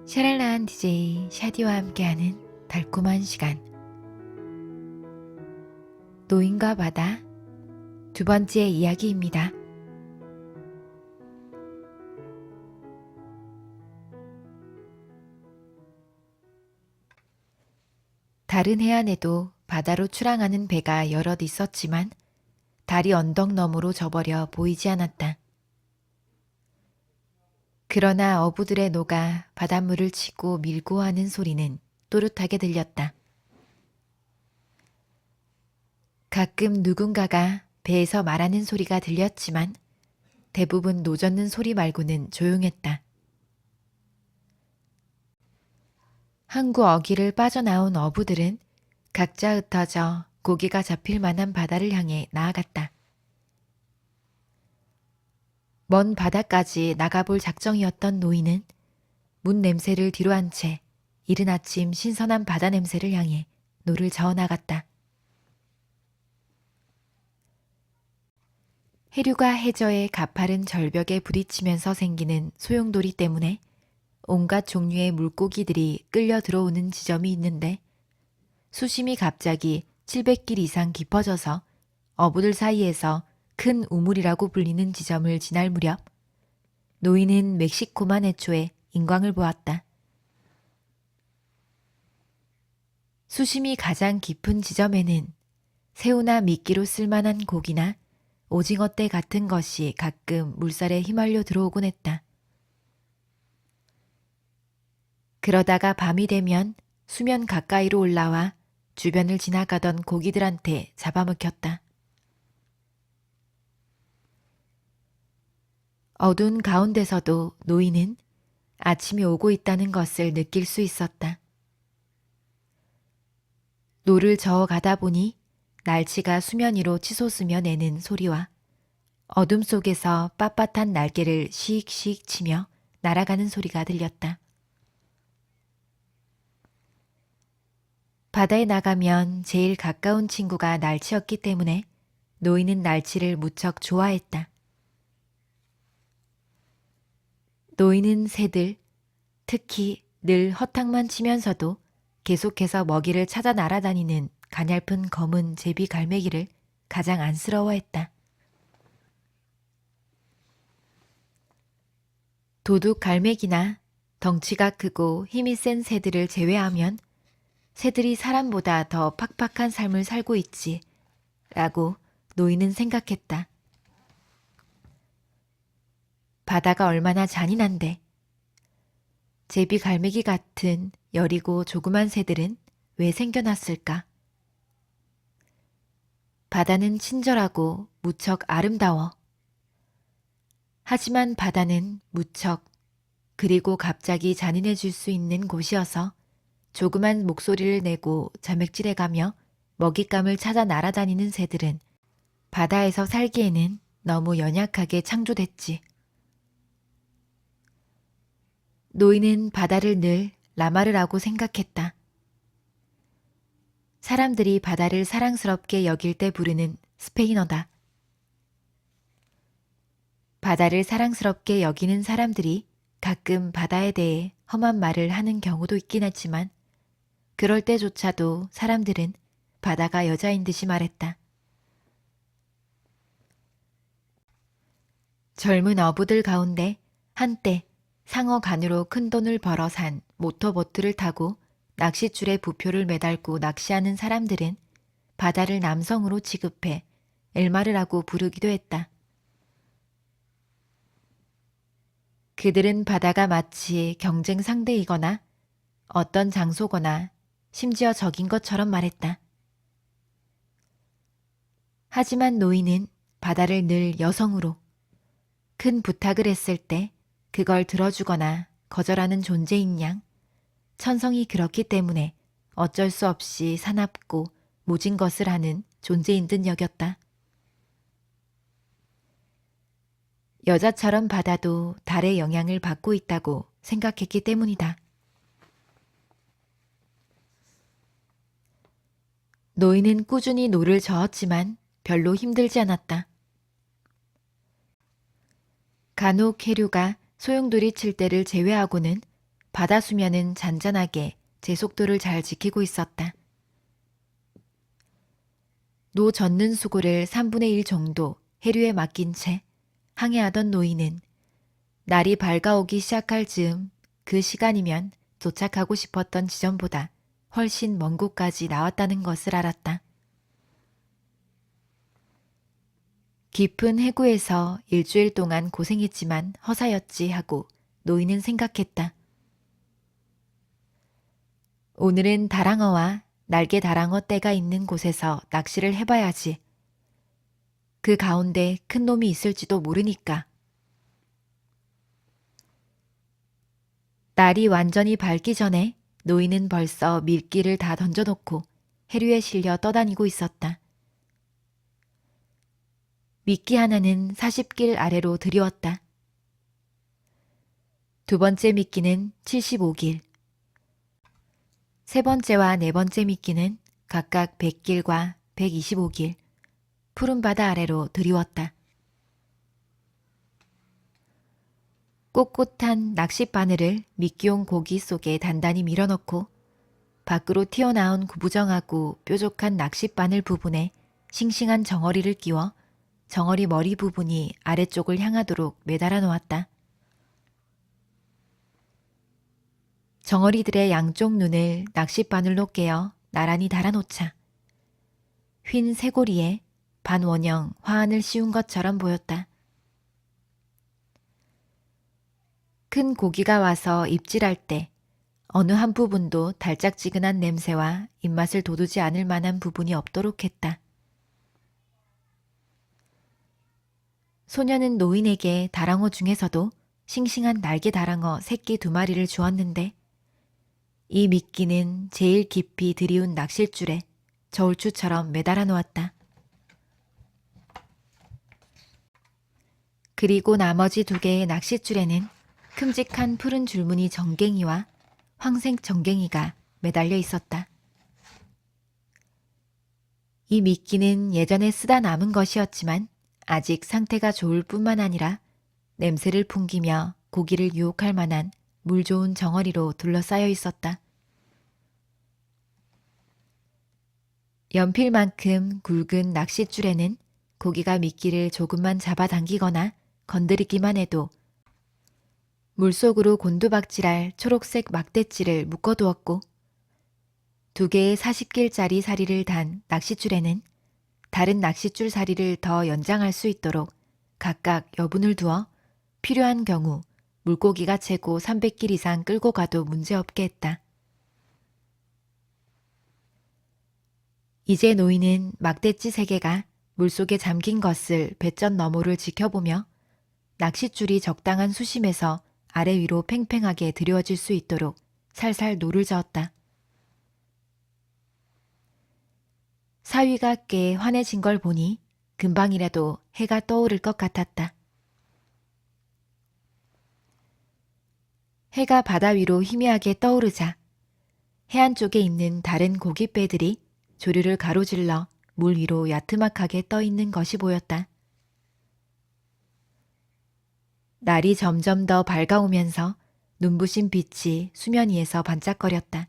샤랄라한 DJ 샤디와 함께하는 달콤한 시간. 노인과 바다 두 번째 이야기입니다. 다른 해안에도 바다로 출항하는 배가 여럿 있었지만 달이 언덕 너머로 져버려 보이지 않았다. 그러나 어부들의 노가 바닷물을 치고 밀고 하는 소리는 또렷하게 들렸다. 가끔 누군가가 배에서 말하는 소리가 들렸지만 대부분 노젓는 소리 말고는 조용했다. 항구 어귀를 빠져나온 어부들은 각자 흩어져 고기가 잡힐 만한 바다를 향해 나아갔다. 먼 바다까지 나가볼 작정이었던 노인은 문 냄새를 뒤로 한 채 이른 아침 신선한 바다 냄새를 향해 노를 저어 나갔다. 해류가 해저의 가파른 절벽에 부딪히면서 생기는 소용돌이 때문에 온갖 종류의 물고기들이 끌려 들어오는 지점이 있는데 수심이 갑자기 700길 이상 깊어져서 어부들 사이에서 큰 우물이라고 불리는 지점을 지날 무렵 노인은 멕시코만 해초에 인광을 보았다. 수심이 가장 깊은 지점에는 새우나 미끼로 쓸만한 고기나 오징어떼 같은 것이 가끔 물살에 휘말려 들어오곤 했다. 그러다가 밤이 되면 수면 가까이로 올라와 주변을 지나가던 고기들한테 잡아먹혔다. 어두운 가운데서도 노인은 아침이 오고 있다는 것을 느낄 수 있었다. 노를 저어 가다 보니 날치가 수면 위로 치솟으며 내는 소리와 어둠 속에서 빳빳한 날개를 씩씩 치며 날아가는 소리가 들렸다. 바다에 나가면 제일 가까운 친구가 날치였기 때문에 노인은 날치를 무척 좋아했다. 노인은 새들, 특히 늘 허탕만 치면서도 계속해서 먹이를 찾아 날아다니는 가냘픈 검은 제비 갈매기를 가장 안쓰러워했다. 도둑 갈매기나 덩치가 크고 힘이 센 새들을 제외하면 새들이 사람보다 더 팍팍한 삶을 살고 있지 라고 노인은 생각했다. 바다가 얼마나 잔인한데 제비 갈매기 같은 여리고 조그만 새들은 왜 생겨났을까? 바다는 친절하고 무척 아름다워. 하지만 바다는 무척 그리고 갑자기 잔인해질 수 있는 곳이어서 조그만 목소리를 내고 자맥질해가며 먹잇감을 찾아 날아다니는 새들은 바다에서 살기에는 너무 연약하게 창조됐지. 노인은 바다를 늘 라마르라고 생각했다. 사람들이 바다를 사랑스럽게 여길 때 부르는 스페인어다. 바다를 사랑스럽게 여기는 사람들이 가끔 바다에 대해 험한 말을 하는 경우도 있긴 했지만 그럴 때조차도 사람들은 바다가 여자인 듯이 말했다. 젊은 어부들 가운데 한때 상어 간으로 큰 돈을 벌어 산 모터보트를 타고 낚싯줄에 부표를 매달고 낚시하는 사람들은 바다를 남성으로 취급해 엘마르라고 부르기도 했다. 그들은 바다가 마치 경쟁 상대이거나 어떤 장소거나 심지어 적인 것처럼 말했다. 하지만 노인은 바다를 늘 여성으로 큰 부탁을 했을 때 그걸 들어주거나 거절하는 존재인 양 천성이 그렇기 때문에 어쩔 수 없이 사납고 모진 것을 하는 존재인 듯 여겼다. 여자처럼 바다도 달의 영향을 받고 있다고 생각했기 때문이다. 노인은 꾸준히 노를 저었지만 별로 힘들지 않았다. 간혹 해류가 소용돌이 칠 때를 제외하고는 바다 수면은 잔잔하게 제 속도를 잘 지키고 있었다. 노 젓는 수고를 3분의 1 정도 해류에 맡긴 채 항해하던 노인은 날이 밝아오기 시작할 즈음 그 시간이면 도착하고 싶었던 지점보다 훨씬 먼 곳까지 나왔다는 것을 알았다. 깊은 해구에서 일주일 동안 고생했지만 허사였지 하고 노인은 생각했다. 오늘은 다랑어와 날개 다랑어 떼가 있는 곳에서 낚시를 해봐야지. 그 가운데 큰 놈이 있을지도 모르니까. 날이 완전히 밝기 전에 노인은 벌써 밀기를 다 던져놓고 해류에 실려 떠다니고 있었다. 미끼 하나는 40길 아래로 들이웠다. 두 번째 미끼는 75길, 세 번째와 네 번째 미끼는 각각 100길과 125길, 푸른 바다 아래로 들이웠다. 꼿꼿한 낚싯바늘을 미끼용 고기 속에 단단히 밀어넣고 밖으로 튀어나온 구부정하고 뾰족한 낚싯바늘 부분에 싱싱한 정어리를 끼워 정어리 머리 부분이 아래쪽을 향하도록 매달아 놓았다. 정어리들의 양쪽 눈을 낚싯바늘로 깨어 나란히 달아놓자 휜 쇄골이에 반원형 화환을 씌운 것처럼 보였다. 큰 고기가 와서 입질할 때 어느 한 부분도 달짝지근한 냄새와 입맛을 돋우지 않을 만한 부분이 없도록 했다. 소녀는 노인에게 다랑어 중에서도 싱싱한 날개 다랑어 새끼 2마리를 주었는데 이 미끼는 제일 깊이 들이운 낚싯줄에 저울추처럼 매달아 놓았다. 그리고 나머지 2개의 낚싯줄에는 큼직한 푸른 줄무늬 정갱이와 황색 정갱이가 매달려 있었다. 이 미끼는 예전에 쓰다 남은 것이었지만 아직 상태가 좋을 뿐만 아니라 냄새를 풍기며 고기를 유혹할 만한 물 좋은 정어리로 둘러싸여 있었다. 연필만큼 굵은 낚싯줄에는 고기가 미끼를 조금만 잡아당기거나 건드리기만 해도 물속으로 곤두박질할 초록색 막대찌를 묶어두었고 2개의 40길짜리 사리를 단 낚싯줄에는 다른 낚싯줄 사리를 더 연장할 수 있도록 각각 여분을 두어 필요한 경우 물고기가 최고 300길 이상 끌고 가도 문제없게 했다. 이제 노인은 막대찌 3개가 물속에 잠긴 것을 배전 너머를 지켜보며 낚싯줄이 적당한 수심에서 아래 위로 팽팽하게 드리워질 수 있도록 살살 노를 저었다. 사위가 꽤 환해진 걸 보니 금방이라도 해가 떠오를 것 같았다. 해가 바다 위로 희미하게 떠오르자 해안 쪽에 있는 다른 고깃배들이 조류를 가로질러 물 위로 야트막하게 떠 있는 것이 보였다. 날이 점점 더 밝아오면서 눈부신 빛이 수면 위에서 반짝거렸다.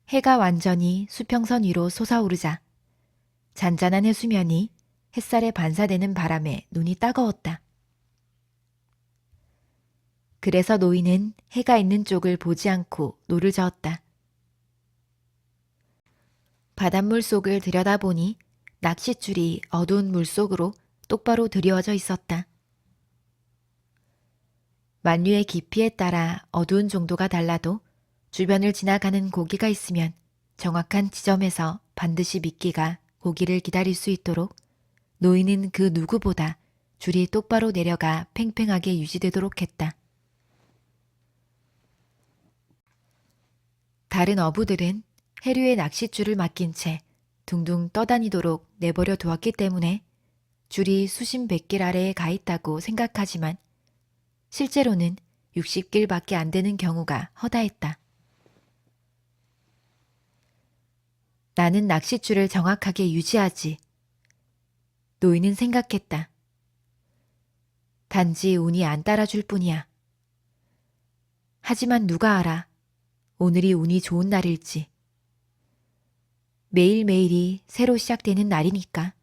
해가 완전히 수평선 위로 솟아오르자 잔잔한 해수면이 햇살에 반사되는 바람에 눈이 따가웠다. 그래서 노인은 해가 있는 쪽을 보지 않고 노를 저었다. 바닷물 속을 들여다보니 낚싯줄이 어두운 물속으로 똑바로 들이워져 있었다. 만류의 깊이에 따라 어두운 정도가 달라도 주변을 지나가는 고기가 있으면 정확한 지점에서 반드시 미끼가 고기를 기다릴 수 있도록 노인은 그 누구보다 줄이 똑바로 내려가 팽팽하게 유지되도록 했다. 다른 어부들은 해류에 낚싯줄을 맡긴 채 둥둥 떠다니도록 내버려 두었기 때문에 줄이 수심 100길 아래에 가 있다고 생각하지만 실제로는 60길밖에 안 되는 경우가 허다했다. 나는 낚싯줄을 정확하게 유지하지. 노인은 생각했다. 단지 운이 안 따라줄 뿐이야. 하지만 누가 알아. 오늘이 운이 좋은 날일지. 매일매일이 새로 시작되는 날이니까.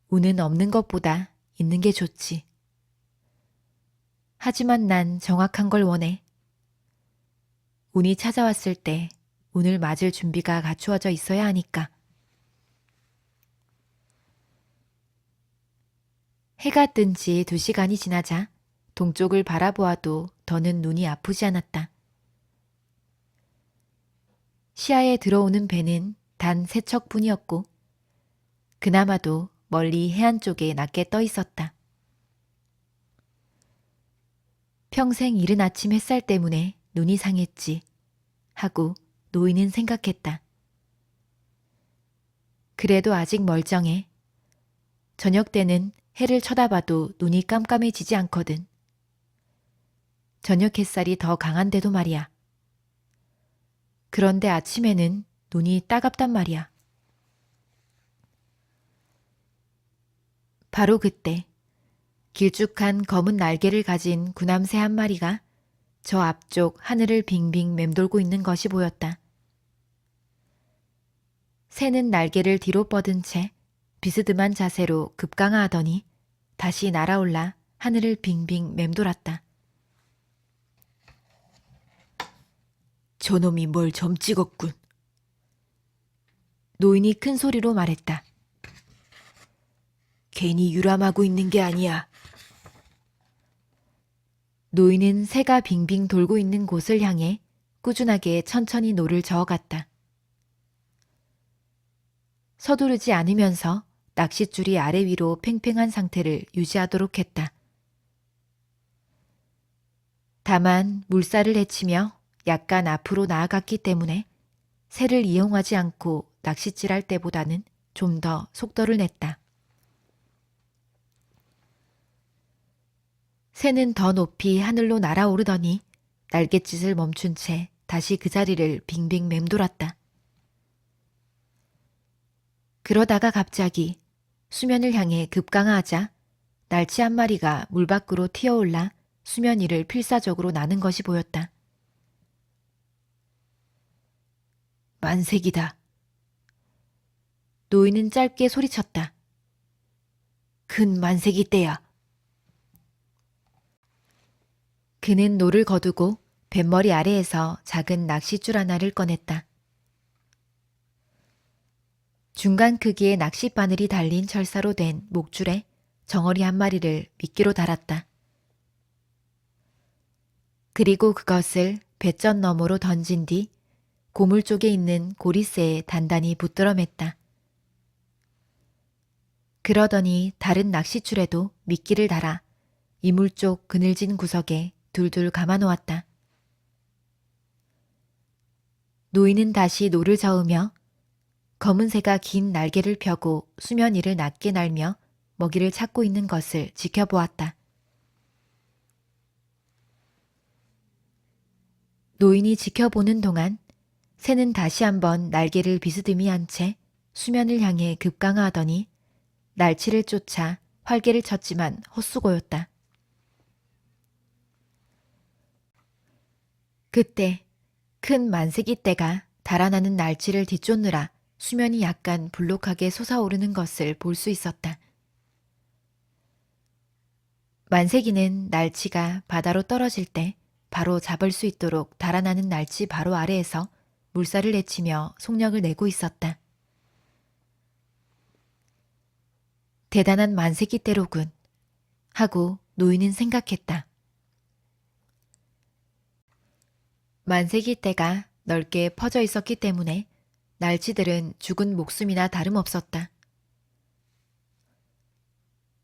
운은 없는 것보다 있는 게 좋지. 하지만 난 정확한 걸 원해. 운이 찾아왔을 때 운을 맞을 준비가 갖추어져 있어야 하니까. 해가 뜬 지 2시간이 지나자 동쪽을 바라보아도 더는 눈이 아프지 않았다. 시야에 들어오는 배는 단 3척뿐이었고 그나마도 멀리 해안 쪽에 낮게 떠 있었다. 평생 이른 아침 햇살 때문에 눈이 상했지 하고 노인은 생각했다. 그래도 아직 멀쩡해. 저녁 때는 해를 쳐다봐도 눈이 깜깜해지지 않거든. 저녁 햇살이 더 강한데도 말이야. 그런데 아침에는 눈이 따갑단 말이야. 바로 그때 길쭉한 검은 날개를 가진 구남새 한 마리가 저 앞쪽 하늘을 빙빙 맴돌고 있는 것이 보였다. 새는 날개를 뒤로 뻗은 채 비스듬한 자세로 급강하하더니 다시 날아올라 하늘을 빙빙 맴돌았다. 저놈이 뭘 점 찍었군. 노인이 큰 소리로 말했다. 괜히 유람하고 있는 게 아니야. 노인은 새가 빙빙 돌고 있는 곳을 향해 꾸준하게 천천히 노를 저어갔다. 서두르지 않으면서 낚싯줄이 아래 위로 팽팽한 상태를 유지하도록 했다. 다만 물살을 헤치며 약간 앞으로 나아갔기 때문에 새를 이용하지 않고 낚싯질할 때보다는 좀 더 속도를 냈다. 새는 더 높이 하늘로 날아오르더니 날갯짓을 멈춘 채 다시 그 자리를 빙빙 맴돌았다. 그러다가 갑자기 수면을 향해 급강하하자 날치 한 마리가 물 밖으로 튀어올라 수면 위를 필사적으로 나는 것이 보였다. 만색이다. 노인은 짧게 소리쳤다. 큰 만색이 떼야. 그는 노를 거두고 뱃머리 아래에서 작은 낚싯줄 하나를 꺼냈다. 중간 크기의 낚싯바늘이 달린 철사로 된 목줄에 정어리 한 마리를 미끼로 달았다. 그리고 그것을 배전 너머로 던진 뒤 고물 쪽에 있는 고리새에 단단히 붙들어 맸다. 그러더니 다른 낚싯줄에도 미끼를 달아 이물 쪽 그늘진 구석에 둘둘 감아놓았다. 노인은 다시 노를 저으며 검은 새가 긴 날개를 펴고 수면 위를 낮게 날며 먹이를 찾고 있는 것을 지켜보았다. 노인이 지켜보는 동안 새는 다시 한번 날개를 비스듬히 한 채 수면을 향해 급강하하더니 날치를 쫓아 활개를 쳤지만 헛수고였다. 그때 큰 만세기 떼가 달아나는 날치를 뒤쫓느라 수면이 약간 불룩하게 솟아오르는 것을 볼 수 있었다. 만세기는 날치가 바다로 떨어질 때 바로 잡을 수 있도록 달아나는 날치 바로 아래에서 물살을 헤치며 속력을 내고 있었다. 대단한 만세기 떼로군 하고 노인은 생각했다. 만세기 떼가 넓게 퍼져 있었기 때문에 날치들은 죽은 목숨이나 다름없었다.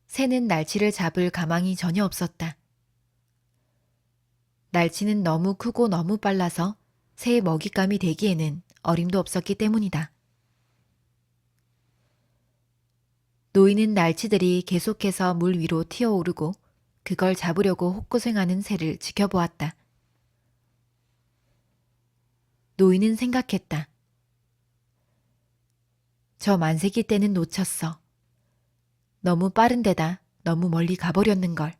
새는 날치를 잡을 가망이 전혀 없었다. 날치는 너무 크고 너무 빨라서 새의 먹잇감이 되기에는 어림도 없었기 때문이다. 노인은 날치들이 계속해서 물 위로 튀어오르고 그걸 잡으려고 혹고생하는 새를 지켜보았다. 노인은 생각했다. 저 만세기 떼는 놓쳤어. 너무 빠른 데다 너무 멀리 가버렸는걸.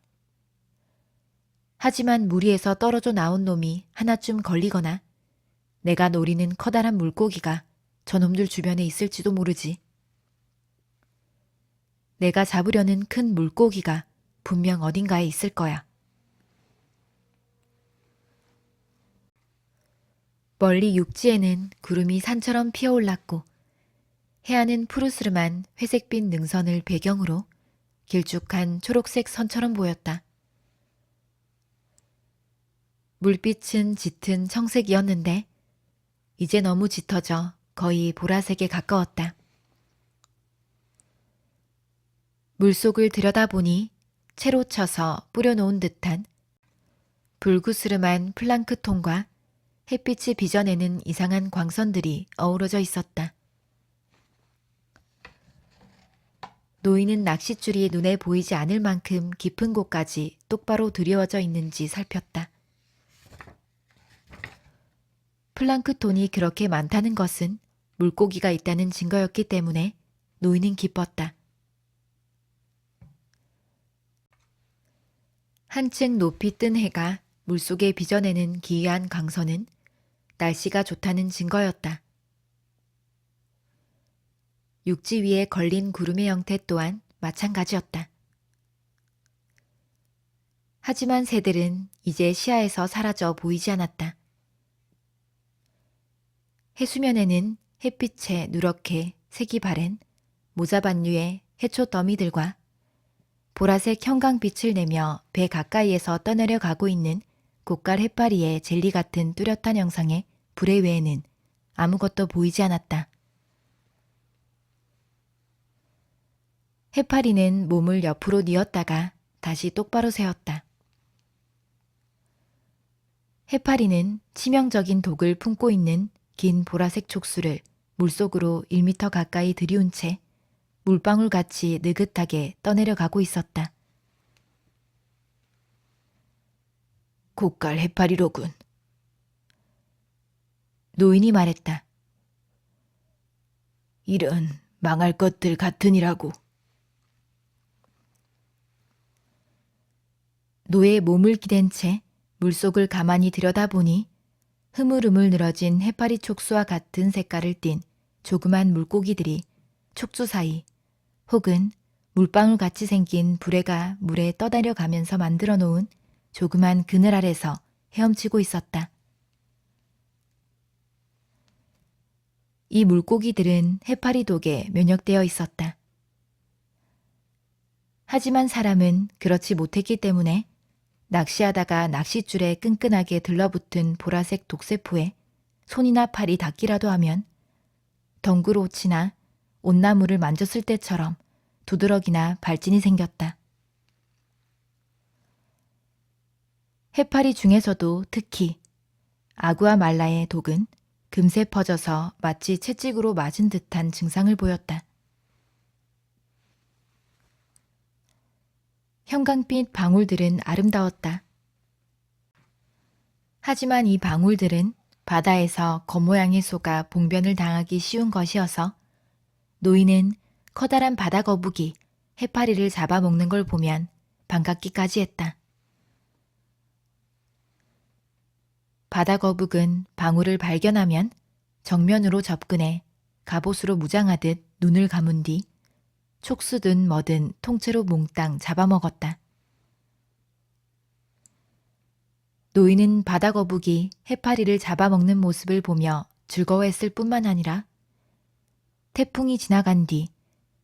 하지만 무리에서 떨어져 나온 놈이 하나쯤 걸리거나 내가 노리는 커다란 물고기가 저놈들 주변에 있을지도 모르지. 내가 잡으려는 큰 물고기가 분명 어딘가에 있을 거야. 멀리 육지에는 구름이 산처럼 피어올랐고 해안은 푸르스름한 회색빛 능선을 배경으로 길쭉한 초록색 선처럼 보였다. 물빛은 짙은 청색이었는데 이제 너무 짙어져 거의 보라색에 가까웠다. 물속을 들여다보니 채로 쳐서 뿌려놓은 듯한 불구스름한 플랑크톤과 햇빛이 빚어내는 이상한 광선들이 어우러져 있었다. 노인은 낚싯줄이 눈에 보이지 않을 만큼 깊은 곳까지 똑바로 들여져 있는지 살폈다. 플랑크톤이 그렇게 많다는 것은 물고기가 있다는 증거였기 때문에 노인은 기뻤다. 한층 높이 뜬 해가 물속에 빚어내는 기이한 광선은 날씨가 좋다는 증거였다. 육지 위에 걸린 구름의 형태 또한 마찬가지였다. 하지만 새들은 이제 시야에서 사라져 보이지 않았다. 해수면에는 햇빛에 누렇게 색이 바랜 모자반류의 해초 더미들과 보라색 형광빛을 내며 배 가까이에서 떠내려 가고 있는 고깔 해파리의 젤리 같은 뚜렷한 형상의 불의 외에는 아무것도 보이지 않았다. 해파리는 몸을 옆으로 뉘었다가 다시 똑바로 세웠다. 해파리는 치명적인 독을 품고 있는 긴 보라색 촉수를 물속으로 1미터 가까이 들이운 채 물방울같이 느긋하게 떠내려가고 있었다. 고깔 해파리로군. 노인이 말했다. 이런 망할 것들 같으니라고. 노의 몸을 기댄 채 물속을 가만히 들여다보니 흐물흐물 늘어진 해파리 촉수와 같은 색깔을 띤 조그만 물고기들이 촉수 사이 혹은 물방울같이 생긴 불에가 물에 떠내려가면서 만들어 놓은 조그만 그늘 아래서 헤엄치고 있었다. 이 물고기들은 해파리 독에 면역되어 있었다. 하지만 사람은 그렇지 못했기 때문에 낚시하다가 낚싯줄에 끈끈하게 들러붙은 보라색 독세포에 손이나 팔이 닿기라도 하면 덩굴옷이나 온나무를 만졌을 때처럼 두드러기나 발진이 생겼다. 해파리 중에서도 특히 아구아 말라의 독은 금세 퍼져서 마치 채찍으로 맞은 듯한 증상을 보였다. 형광빛 방울들은 아름다웠다. 하지만 이 방울들은 바다에서 겉모양의 소가 봉변을 당하기 쉬운 것이어서 노인은 커다란 바다 거북이 해파리를 잡아먹는 걸 보면 반갑기까지 했다. 바다 거북은 방울을 발견하면 정면으로 접근해 갑옷으로 무장하듯 눈을 감은 뒤 촉수든 뭐든 통째로 몽땅 잡아먹었다. 노인은 바다 거북이 해파리를 잡아먹는 모습을 보며 즐거워했을 뿐만 아니라 태풍이 지나간 뒤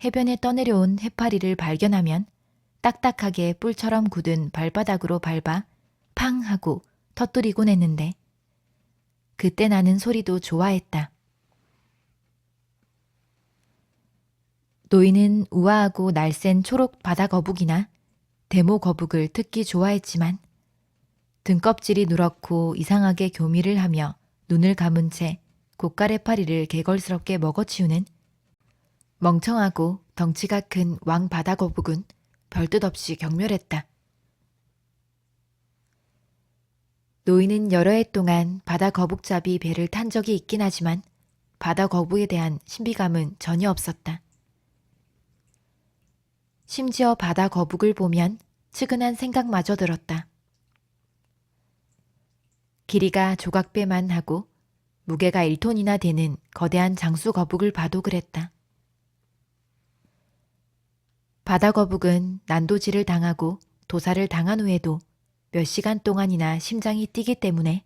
해변에 떠내려온 해파리를 발견하면 딱딱하게 뿔처럼 굳은 발바닥으로 밟아 팡 하고 터뜨리곤 했는데 그때 나는 소리도 좋아했다. 노인은 우아하고 날쌘 초록 바다 거북이나 대모 거북을 특히 좋아했지만 등껍질이 누렇고 이상하게 교미를 하며 눈을 감은 채 고깔 해파리를 개걸스럽게 먹어치우는 멍청하고 덩치가 큰 왕 바다 거북은 별뜻 없이 경멸했다. 노인은 여러 해 동안 바다 거북잡이 배를 탄 적이 있긴 하지만 바다 거북에 대한 신비감은 전혀 없었다. 심지어 바다 거북을 보면 측은한 생각마저 들었다. 길이가 조각배만 하고 무게가 1톤이나 되는 거대한 장수 거북을 봐도 그랬다. 바다 거북은 난도질을 당하고 도살을 당한 후에도 몇 시간 동안이나 심장이 뛰기 때문에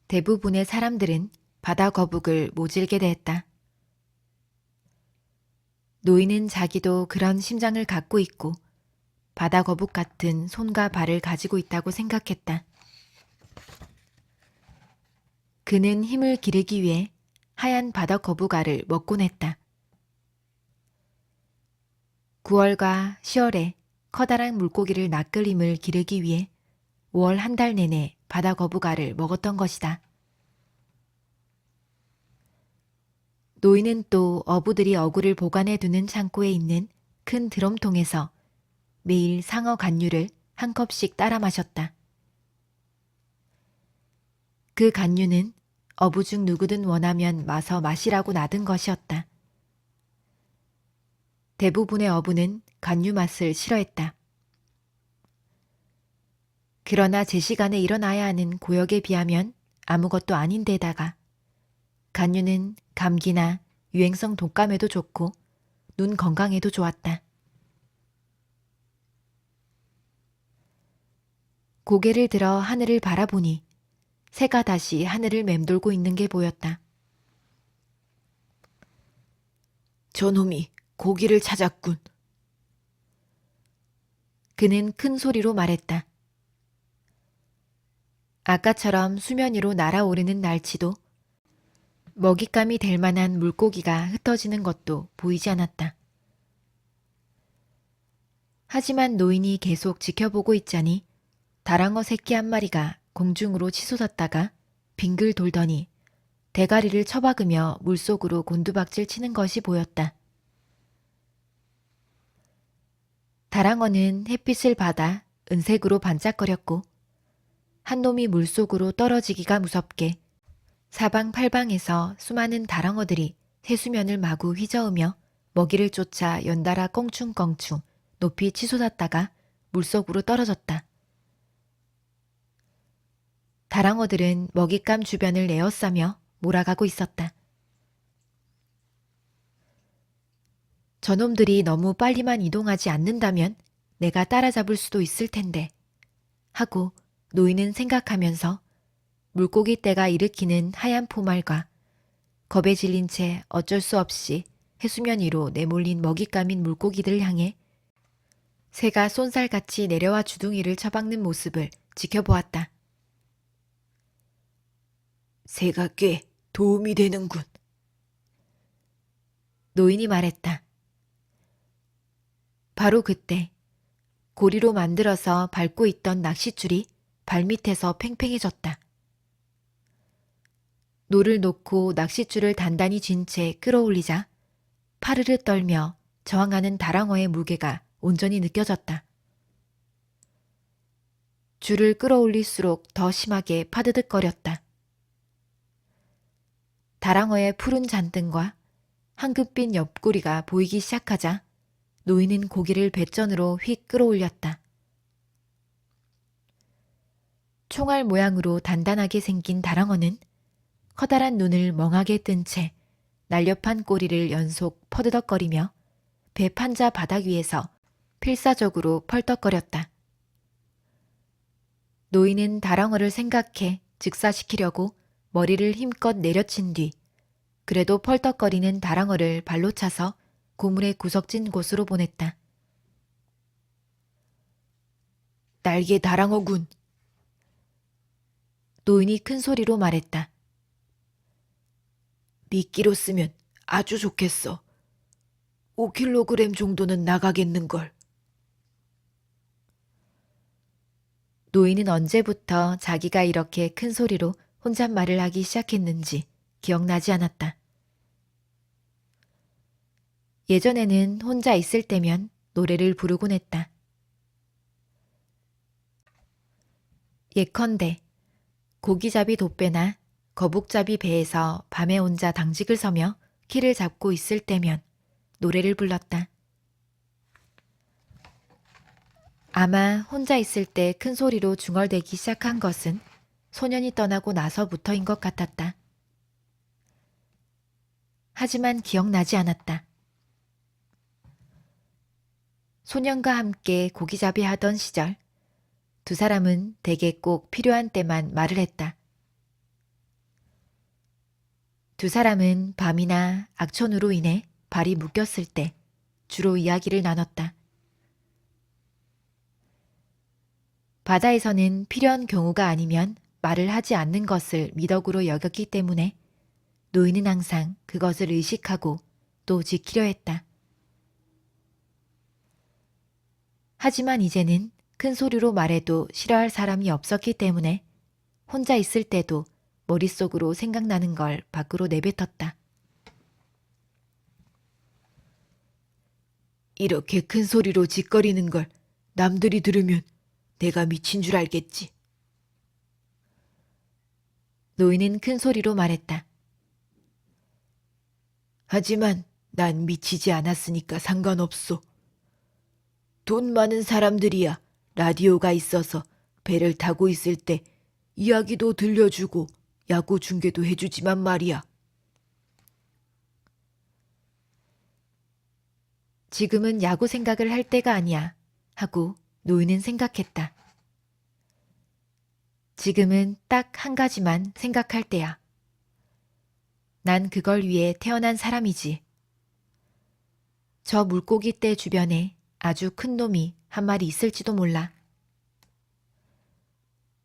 대부분의 사람들은 바다 거북을 모질게 대했다. 노인은 자기도 그런 심장을 갖고 있고 바다 거북 같은 손과 발을 가지고 있다고 생각했다. 그는 힘을 기르기 위해 하얀 바다 거북 알을 먹곤 했다. 9월과 10월에 커다란 물고기를 낚을 힘을 기르기 위해 5월 한 달 내내 바다 거북 알을 먹었던 것이다. 노인은 또 어부들이 어구를 보관해 두는 창고에 있는 큰 드럼통에서 매일 상어 간류를 한 컵씩 따라 마셨다. 그 간류는 어부 중 누구든 원하면 마서 마시라고 놔둔 것이었다. 대부분의 어부는 간류 맛을 싫어했다. 그러나 제 시간에 일어나야 하는 고역에 비하면 아무것도 아닌 데다가 간류는 감기나 유행성 독감에도 좋고 눈 건강에도 좋았다. 고개를 들어 하늘을 바라보니 새가 다시 하늘을 맴돌고 있는 게 보였다. 저놈이 고기를 찾았군. 그는 큰 소리로 말했다. 아까처럼 수면 위로 날아오르는 날치도 먹잇감이 될 만한 물고기가 흩어지는 것도 보이지 않았다. 하지만 노인이 계속 지켜보고 있자니 다랑어 새끼 한 마리가 공중으로 치솟았다가 빙글 돌더니 대가리를 처박으며 물속으로 곤두박질 치는 것이 보였다. 다랑어는 햇빛을 받아 은색으로 반짝거렸고 한 놈이 물속으로 떨어지기가 무섭게 사방팔방에서 수많은 다랑어들이 해수면을 마구 휘저으며 먹이를 쫓아 연달아 껑충껑충 높이 치솟았다가 물속으로 떨어졌다. 다랑어들은 먹잇감 주변을 에워싸며 몰아가고 있었다. 저놈들이 너무 빨리만 이동하지 않는다면 내가 따라잡을 수도 있을 텐데 하고 노인은 생각하면서 물고기 떼가 일으키는 하얀 포말과 겁에 질린 채 어쩔 수 없이 해수면 위로 내몰린 먹잇감인 물고기들을 향해 새가 쏜살같이 내려와 주둥이를 처박는 모습을 지켜보았다. 새가 꽤 도움이 되는군. 노인이 말했다. 바로 그때 고리로 만들어서 밟고 있던 낚싯줄이 발밑에서 팽팽해졌다. 노를 놓고 낚싯줄을 단단히 쥔 채 끌어올리자 파르르 떨며 저항하는 다랑어의 무게가 온전히 느껴졌다. 줄을 끌어올릴수록 더 심하게 파드득거렸다. 다랑어의 푸른 잔등과 황급빛 옆구리가 보이기 시작하자 노인은 고기를 배전으로 휙 끌어올렸다. 총알 모양으로 단단하게 생긴 다랑어는 커다란 눈을 멍하게 뜬 채 날렵한 꼬리를 연속 퍼드덕거리며 배 판자 바닥 위에서 필사적으로 펄떡거렸다. 노인은 다랑어를 생각해 즉사시키려고 머리를 힘껏 내려친 뒤 그래도 펄떡거리는 다랑어를 발로 차서 고물의 구석진 곳으로 보냈다. 날개 다랑어군. 노인이 큰 소리로 말했다. 미끼로 쓰면 아주 좋겠어. 5kg 정도는 나가겠는걸. 노인은 언제부터 자기가 이렇게 큰 소리로 혼잣말을 하기 시작했는지 기억나지 않았다. 예전에는 혼자 있을 때면 노래를 부르곤 했다. 예컨대 고기잡이 돛배나 거북잡이 배에서 밤에 혼자 당직을 서며 키를 잡고 있을 때면 노래를 불렀다. 아마 혼자 있을 때 큰 소리로 중얼대기 시작한 것은 소년이 떠나고 나서부터인 것 같았다. 하지만 기억나지 않았다. 소년과 함께 고기잡이 하던 시절, 두 사람은 대개 꼭 필요한 때만 말을 했다. 두 사람은 밤이나 악천후로 인해 발이 묶였을 때 주로 이야기를 나눴다. 바다에서는 필요한 경우가 아니면 말을 하지 않는 것을 미덕으로 여겼기 때문에 노인은 항상 그것을 의식하고 또 지키려 했다. 하지만 이제는 큰 소리로 말해도 싫어할 사람이 없었기 때문에 혼자 있을 때도 머릿속으로 생각나는 걸 밖으로 내뱉었다. 이렇게 큰 소리로 짓거리는 걸 남들이 들으면 내가 미친 줄 알겠지. 노인은 큰 소리로 말했다. 하지만 난 미치지 않았으니까 상관없어. 돈 많은 사람들이야 라디오가 있어서 배를 타고 있을 때 이야기도 들려주고 야구 중계도 해주지만 말이야. 지금은 야구 생각을 할 때가 아니야 하고 노인은 생각했다. 지금은 딱 한 가지만 생각할 때야. 난 그걸 위해 태어난 사람이지. 저 물고기 떼 주변에 아주 큰 놈이 한 마리 있을지도 몰라.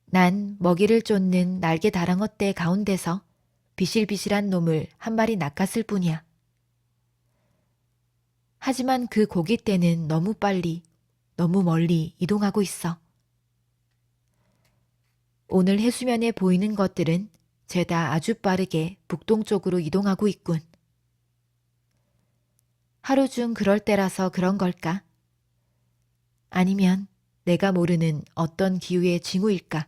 난 먹이를 쫓는 날개 다랑어 떼 가운데서 비실비실한 놈을 한 마리 낚았을 뿐이야. 하지만 그 고깃대는 너무 빨리, 너무 멀리 이동하고 있어. 오늘 해수면에 보이는 것들은 죄다 아주 빠르게 북동쪽으로 이동하고 있군. 하루 중 그럴 때라서 그런 걸까? 아니면 내가 모르는 어떤 기후의 징후일까?